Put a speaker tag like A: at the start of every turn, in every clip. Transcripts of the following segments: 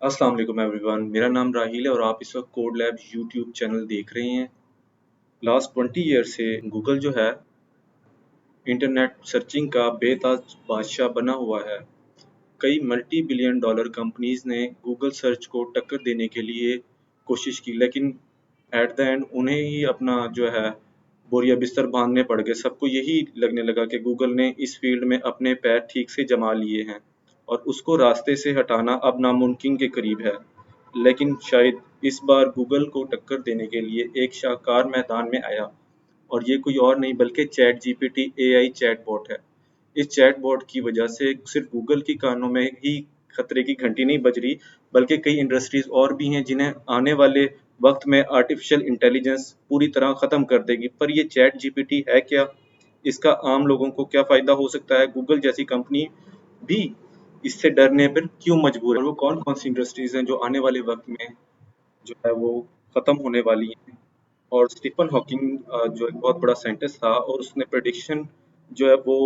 A: अस्सलाम वालेकुम एवरीवन, मेरा नाम राहिल है और आप इस वक्त कोड लैब यूट्यूब चैनल देख रहे हैं। लास्ट 20 ईयर से गूगल जो है इंटरनेट सर्चिंग का बेताज बादशाह बना हुआ है। कई मल्टी बिलियन डॉलर कंपनीज ने गूगल सर्च को टक्कर देने के लिए कोशिश की, लेकिन एट द एंड उन्हें ही अपना जो है बोरिया बिस्तर बांधने पड़ गए। सबको यही लगने लगा कि गूगल ने इस फील्ड में अपने पैर ठीक से जमा लिए हैं और उसको रास्ते से हटाना अब नामुमकिन के करीब है। लेकिन शायद इस बार गूगल को टक्कर देने के लिए एक शाहकार मैदान में आया, और ये कोई और नहीं बल्कि चैट जीपीटी एआई चैटबॉट है। इस चैटबॉट की वजह से सिर्फ गूगल की कानों में ही खतरे की घंटी नहीं बज रही, बल्कि कई इंडस्ट्रीज और भी हैं जिन्हें आने वाले वक्त में आर्टिफिशियल इंटेलिजेंस पूरी तरह खत्म कर देगी। पर ये चैट जीपीटी है क्या? इसका आम लोगों को क्या फायदा हो सकता है? गूगल जैसी कंपनी भी इससे डरने पर क्यों मजबूर है? और वो कौन कौन सी इंडस्ट्रीज हैं जो आने वाले वक्त में जो है वो खत्म होने वाली हैं? और स्टीफन हॉकिंग जो एक बहुत बड़ा साइंटिस्ट था, और उसने प्रेडिक्शन जो है वो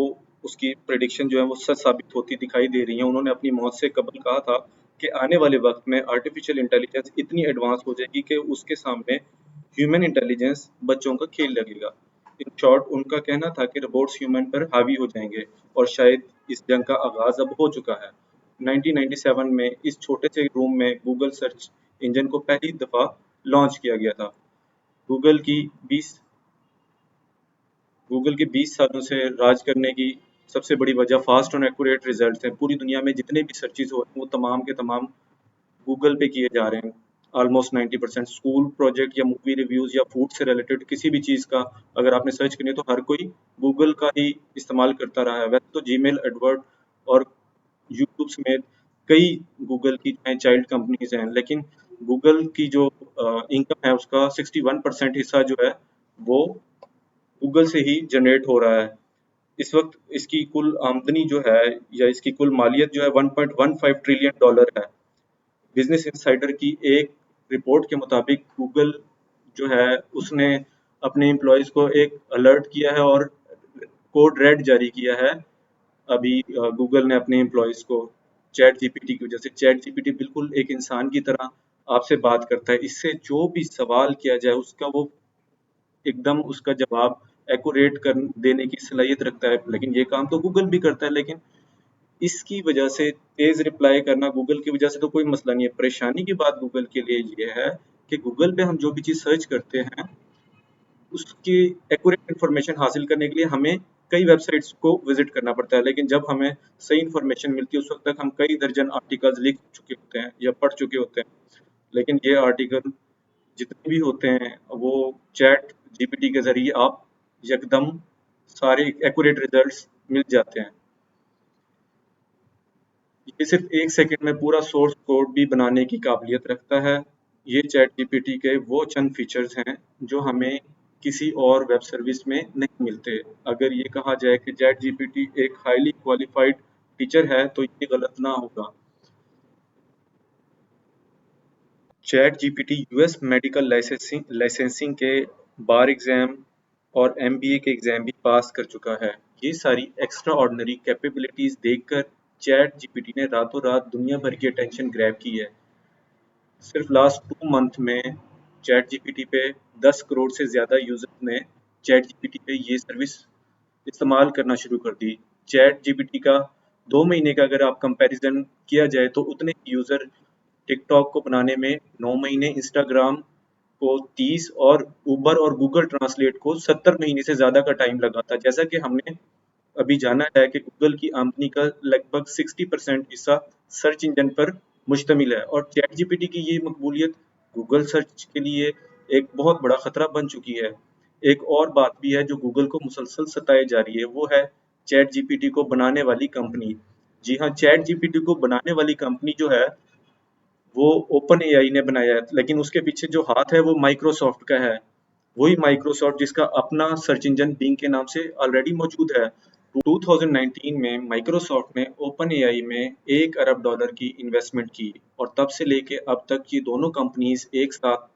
A: उसकी प्रेडिक्शन जो है वो सच साबित होती दिखाई दे रही है। उन्होंने अपनी मौत से कबल कहा था कि आने वाले वक्त में आर्टिफिशियल इंटेलिजेंस इतनी एडवांस हो जाएगी कि उसके सामने ह्यूमन इंटेलिजेंस बच्चों का खेल लगेगा। इन शॉर्ट उनका कहना था कि रोबोट्स ह्यूमन पर हावी हो जाएंगे, और शायद इस जंग का आगाज अब हो चुका है। 1997 में इस छोटे से रूम में गूगल सर्च इंजन को पहली दफा लॉन्च किया गया था। गूगल की 20 गूगल के 20 सालों से राज करने की सबसे बड़ी वजह फास्ट और एक्यूरेट रिजल्ट्स हैं। पूरी दुनिया में जितने भी सर्चेस हो रहे हैं वो तमाम के तमाम गूगल पे किए जा रहे हैं। ऑलमोस्ट 90% स्कूल प्रोजेक्ट या मूवी रिव्यूज या फूड से रिलेटेड किसी भी चीज़ का अगर आपने सर्च करनी है तो हर कोई गूगल का ही इस्तेमाल करता रहा है। वैसे तो जीमेल, एडवर्ड और यूट्यूब समेत कई गूगल की चाइल्ड कंपनीज हैं, लेकिन गूगल की जो इनकम है उसका 61% हिस्सा जो है वो गूगल से ही जनरेट हो रहा है। इस वक्त इसकी कुल आमदनी जो है या इसकी कुल मालियत जो है 1.15 ट्रिलियन डॉलर है। बिजनेस इंसाइडर की एक रिपोर्ट के मुताबिक गूगल जो है उसने अपने एम्प्लॉयज को एक अलर्ट किया है और कोड रेड जारी किया है। अभी गूगल ने अपने एम्प्लॉयज को चैट जीपीटी की वजह से। चैट जीपीटी बिल्कुल एक इंसान की तरह आपसे बात करता है। इससे जो भी सवाल किया जाए उसका वो एकदम उसका जवाब एक्यूरेट कर देने की सलाहियत रखता है। लेकिन ये काम तो गूगल भी करता है, लेकिन इसकी वजह से तेज रिप्लाई करना गूगल की वजह से तो कोई मसला नहीं है। परेशानी की बात गूगल के लिए ये है कि गूगल पे हम जो भी चीज़ सर्च करते हैं उसकी एक्यूरेट इन्फॉर्मेशन हासिल करने के लिए हमें कई वेबसाइट्स को विजिट करना पड़ता है, लेकिन जब हमें सही इन्फॉर्मेशन मिलती है उस वक्त तक हम कई दर्जन आर्टिकल्स लिख चुके होते हैं या पढ़ चुके होते हैं। लेकिन ये आर्टिकल जितने भी होते हैं वो चैट जीपीटी के ज़रिए आप यकदम सारे एक्यूरेट रिजल्ट्स मिल जाते हैं। ये सिर्फ 1 सेकंड में पूरा सोर्स कोड भी बनाने की काबिलियत रखता है। ये चैट जीपीटी के वो चंद फीचर्स हैं जो हमें किसी और वेब सर्विस में नहीं मिलते। अगर ये कहा जाए कि चैट जीपीटी एक हाईली क्वालिफाइड टीचर है तो ये गलत ना होगा। Chat GPT US medical licensing के बार एग्जाम और एमबीए के एग्जाम भी पास कर चुका है। ये सारी एक्स्ट्रा ऑर्डिनरी कैपेबिलिटीज देखकर चैट जीपीटी ने रातों रात दुनिया भर की अटेंशन ग्रैब की है। सिर्फ लास्ट 2 मंथ में चैट जीपीटी पे 10 करोड़ से ज्यादा यूजर्स ने चैट जीपीटी पे ये सर्विस इस्तेमाल करना शुरू कर दी। चैट जीपीटी का 2 महीने का अगर आप कंपैरिजन किया जाए तो उतने यूजर टिकटॉक को बनाने में 9 महीने, इंस्टाग्राम को 30 और उबर और गूगल ट्रांसलेट को 70 महीने से ज्यादा का टाइम लगा था। जैसा कि हमने अभी जाना है कि गूगल की आमदनी का लगभग 60% हिस्सा सर्च इंजन पर मुश्तमिल है, और चैट जीपीटी की ये मकबूलियत गूगल सर्च के लिए एक बहुत बड़ा खतरा बन चुकी है। एक और बात भी है जो गूगल को मुसलसल सताए जा रही है, वो है चैट जीपीटी को बनाने वाली कंपनी। जी हाँ, चैट जीपीटी को बनाने वाली कंपनी जो है वो ओपन एआई ने बनाया है, लेकिन उसके पीछे जो हाथ है वो माइक्रोसॉफ्ट का है। वही माइक्रोसॉफ्ट जिसका अपना सर्च इंजन बिंग के नाम से ऑलरेडी मौजूद है। 2019 में माइक्रोसॉफ्ट ने ओपन एआई में $1 अरब की इन्वेस्टमेंट की, और तब से लेके अब तक ये दोनों कंपनीज एक साथ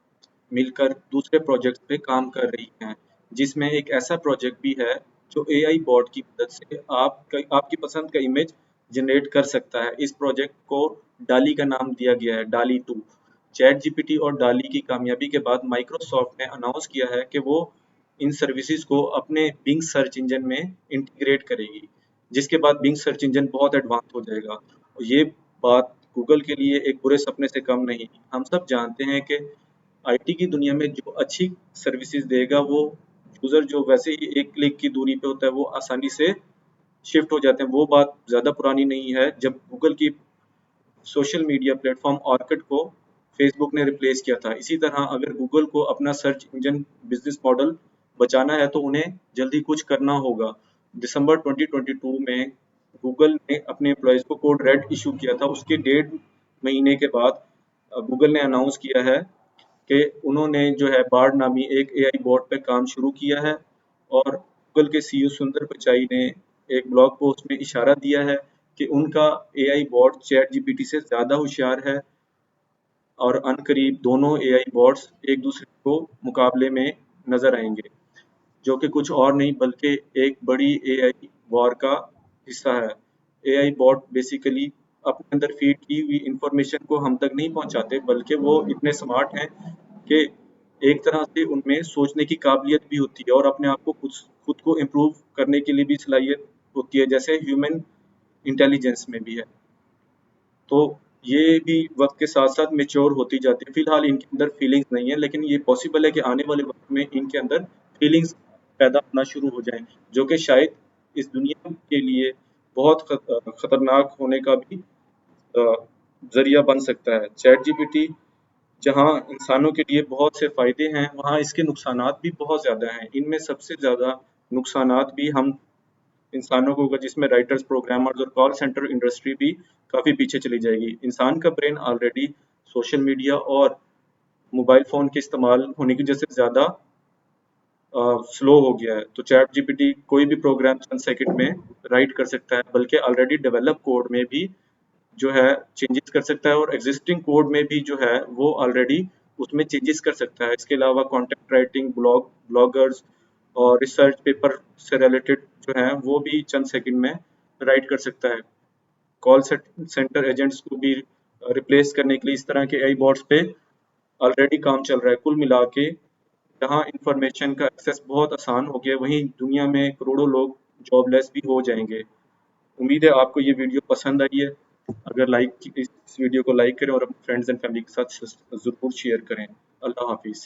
A: मिलकर दूसरे प्रोजेक्ट पे काम कर रही हैं, जिसमें एक ऐसा प्रोजेक्ट भी है जो एआई बॉट की मदद से आपकी पसंद का इमेज जनरेट कर सकता है। इस प्रोजेक्ट को डाली का नाम दिया गया है, डाली 2। चैट जीपीटी और डाली की कामयाबी के बाद माइक्रोसॉफ्ट ने अनाउंस किया है कि वो इन सर्विसेज को अपने बिंग सर्च इंजन में इंटीग्रेट करेगी, जिसके बाद बिंग सर्च इंजन बहुत एडवांस हो जाएगा। और ये बात गूगल के लिए एक बुरे सपने से कम नहीं। हम सब जानते हैं कि आईटी की दुनिया में जो अच्छी सर्विसेज देगा, वो यूजर जो वैसे ही एक क्लिक की दूरी पे होता है वो आसानी से शिफ्ट हो जाते हैं। वो बात ज़्यादा पुरानी नहीं है जब गूगल की सोशल मीडिया प्लेटफॉर्म ऑर्किड को फेसबुक ने रिप्लेस किया था। इसी तरह अगर गूगल को अपना सर्च इंजन बिजनेस मॉडल बचाना है तो उन्हें जल्दी कुछ करना होगा। दिसंबर 2022 में गूगल ने अपने एम्प्लॉयज़ को कोड रेड इशू किया था। उसके 1.5 महीने के बाद गूगल ने अनाउंस किया है कि उन्होंने जो है बार्ड नामी एक एआई बॉट पे काम शुरू किया है। और गूगल के सीईओ सुंदर पिचाई ने एक ब्लॉग पोस्ट में इशारा दिया है कि उनका एआई बॉट चैट जीपीटी से ज़्यादा होशियार है और अनकरीब दोनों एआई बॉट्स एक दूसरे को मुकाबले में नजर आएंगे, जो कि कुछ और नहीं बल्कि एक बड़ी एआई वॉर का हिस्सा है। एआई बॉट बेसिकली अपने अंदर फीड की हुई इंफॉर्मेशन को हम तक नहीं पहुंचाते, बल्कि वो इतने स्मार्ट हैं कि एक तरह से उनमें सोचने की काबिलियत भी होती है और अपने आप को खुद खुद को इम्प्रूव करने के लिए भी सलाहियत होती है, जैसे ह्यूमन इंटेलिजेंस में भी है। तो ये भी वक्त के साथ साथ मेच्योर होती जाती है। फिलहाल इनके अंदर फीलिंग्स नहीं है, लेकिन ये पॉसिबल है कि आने वाले वक्त में इनके अंदर फीलिंग्स पैदा होना शुरू हो जाएं, जो कि शायद इस दुनिया के लिए बहुत खतरनाक होने का भी अ, जरिया बन सकता है। चैट जीपीटी जहाँ इंसानों के लिए बहुत से फायदे हैं, वहाँ इसके नुकसानात भी बहुत ज़्यादा हैं। इनमें सबसे ज़्यादा नुकसानात भी हम इंसानों को होगा, जिसमें राइटर्स, प्रोग्रामर्स और कॉल सेंटर इंडस्ट्री भी काफ़ी पीछे चली जाएगी। इंसान का ब्रेन ऑलरेडी सोशल मीडिया और मोबाइल फ़ोन के इस्तेमाल होने की वजह से ज़्यादा स्लो हो गया है। तो चैट जीपीटी कोई भी प्रोग्राम चंद सेकंड में राइट कर सकता है, बल्कि ऑलरेडी डेवलप कोड में भी जो है चेंजेस कर सकता है और एग्जिस्टिंग कोड में भी जो है वो ऑलरेडी उसमें चेंजेस कर सकता है। इसके अलावा कंटेंट राइटिंग, ब्लॉगर्स और रिसर्च पेपर से रिलेटेड जो है वो भी चंद सेकंड में राइट कर सकता है। कॉल सेंटर एजेंट्स को भी रिप्लेस करने के लिए इस तरह के एआई बॉट्स पे ऑलरेडी काम चल रहा है। कुल मिला के जहाँ इंफॉर्मेशन का एक्सेस बहुत आसान हो गया, वहीं दुनिया में करोड़ों लोग जॉबलेस भी हो जाएंगे। उम्मीद है आपको ये वीडियो पसंद आई है। अगर इस वीडियो को लाइक करें और अपने फ्रेंड्स एंड फैमिली के साथ ज़रूर शेयर करें। अल्लाह हाफिज़।